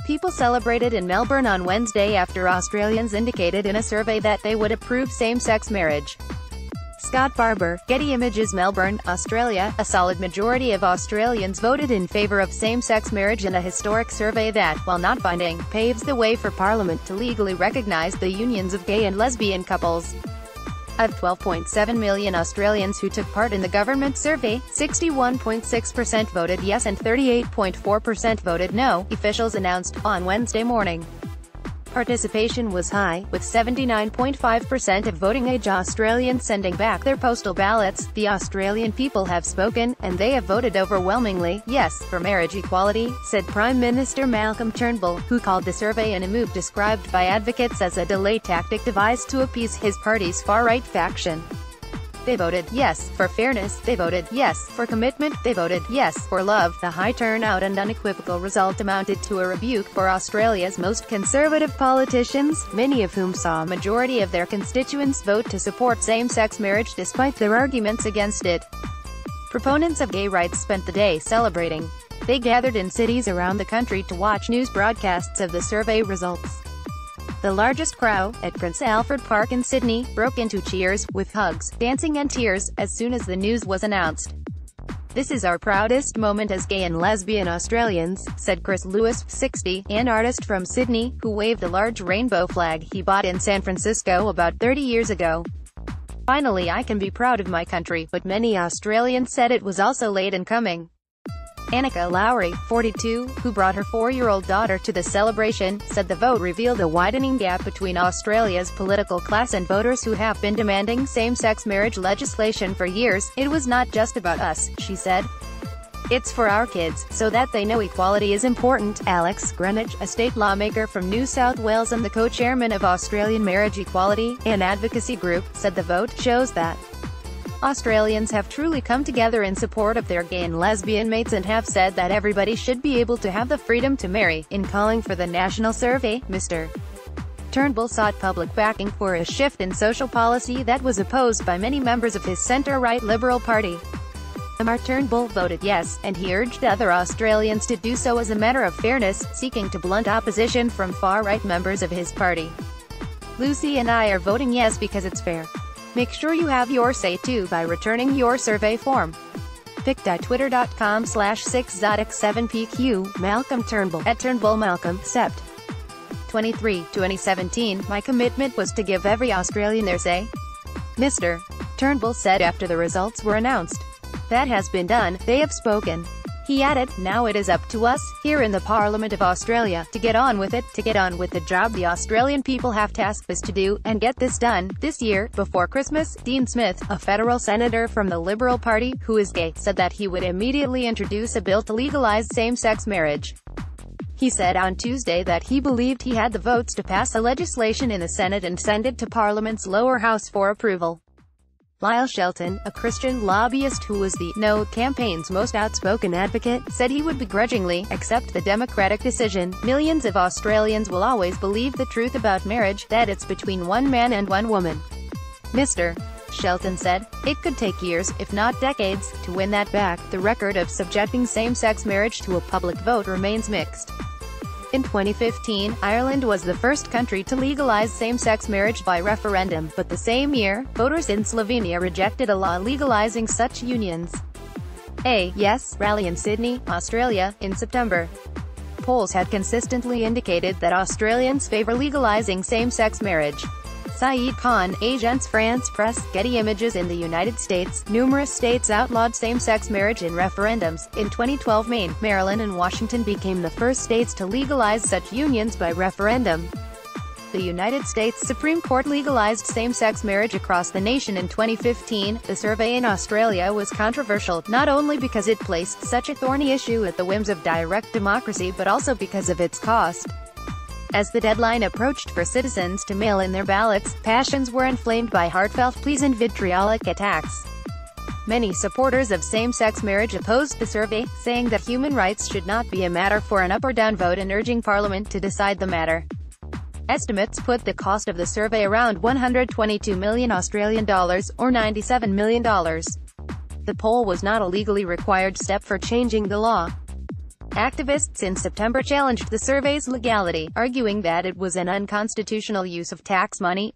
People celebrated in Melbourne on Wednesday after Australians indicated in a survey that they would approve same-sex marriage. Scott Barber, Getty Images. Melbourne, Australia. A solid majority of Australians voted in favour of same-sex marriage in a historic survey that, while not binding, paves the way for Parliament to legally recognise the unions of gay and lesbian couples. Of 12.7 million Australians who took part in the government survey, 61.6% voted yes and 38.4% voted no, officials announced on Wednesday morning. Participation was high, with 79.5% of voting-age Australians sending back their postal ballots. The Australian people have spoken, and they have voted overwhelmingly yes for marriage equality, said Prime Minister Malcolm Turnbull, who called the survey in a move described by advocates as a delay tactic devised to appease his party's far-right faction. They voted yes for fairness, they voted yes for commitment, they voted yes for love. The high turnout and unequivocal result amounted to a rebuke for Australia's most conservative politicians, many of whom saw a majority of their constituents vote to support same-sex marriage despite their arguments against it. Proponents of gay rights spent the day celebrating. They gathered in cities around the country to watch news broadcasts of the survey results. The largest crowd, at Prince Alfred Park in Sydney, broke into cheers, with hugs, dancing and tears, as soon as the news was announced. "This is our proudest moment as gay and lesbian Australians," said Chris Lewis, 60, an artist from Sydney, who waved a large rainbow flag he bought in San Francisco about 30 years ago. "Finally I can be proud of my country," but many Australians said it was also late in coming. Annika Lowry, 42, who brought her 4-year-old daughter to the celebration, said the vote revealed a widening gap between Australia's political class and voters who have been demanding same-sex marriage legislation for years. "It was not just about us," she said. "It's for our kids, so that they know equality is important." Alex Greenwich, a state lawmaker from New South Wales and the co-chairman of Australian Marriage Equality, an advocacy group, said the vote shows that Australians have truly come together in support of their gay and lesbian mates and have said that everybody should be able to have the freedom to marry. In calling for the national survey, Mr. Turnbull sought public backing for a shift in social policy that was opposed by many members of his centre-right Liberal Party. Turnbull voted yes, and he urged other Australians to do so as a matter of fairness, seeking to blunt opposition from far-right members of his party. "Lucy and I are voting yes because it's fair. Make sure you have your say too by returning your survey form." pic.twitter.com/6exotic7pq, Malcolm Turnbull, at Turnbull Malcolm, Sept. 23, 2017, "My commitment was to give every Australian their say," Mr. Turnbull said after the results were announced. "That has been done, they have spoken." He added, "Now it is up to us, here in the Parliament of Australia, to get on with it, to get on with the job the Australian people have tasked us to do, and get this done, this year, before Christmas." Dean Smith, a federal senator from the Liberal Party, who is gay, said that he would immediately introduce a bill to legalise same-sex marriage. He said on Tuesday that he believed he had the votes to pass a legislation in the Senate and send it to Parliament's lower house for approval. Lyle Shelton, a Christian lobbyist who was the No campaign's most outspoken advocate, said he would begrudgingly accept the Democratic decision. "Millions of Australians will always believe the truth about marriage, that it's between one man and one woman," Mr. Shelton said. "It could take years, if not decades, to win that back." The record of subjecting same-sex marriage to a public vote remains mixed. In 2015, Ireland was the first country to legalise same-sex marriage by referendum, but the same year, voters in Slovenia rejected a law legalising such unions. A yes rally in Sydney, Australia, in September. Polls had consistently indicated that Australians favour legalising same-sex marriage. Saeed Khan, Agence France Presse, Getty Images. In the United States, numerous states outlawed same-sex marriage in referendums. In 2012, Maine, Maryland and Washington became the first states to legalize such unions by referendum. The United States Supreme Court legalized same-sex marriage across the nation in 2015. The survey in Australia was controversial, not only because it placed such a thorny issue at the whims of direct democracy but also because of its cost. As the deadline approached for citizens to mail in their ballots, passions were inflamed by heartfelt pleas and vitriolic attacks. Many supporters of same-sex marriage opposed the survey, saying that human rights should not be a matter for an up or down vote and urging Parliament to decide the matter. Estimates put the cost of the survey around $122 million Australian dollars, or $97 million. The poll was not a legally required step for changing the law. Activists in September challenged the survey's legality, arguing that it was an unconstitutional use of tax money.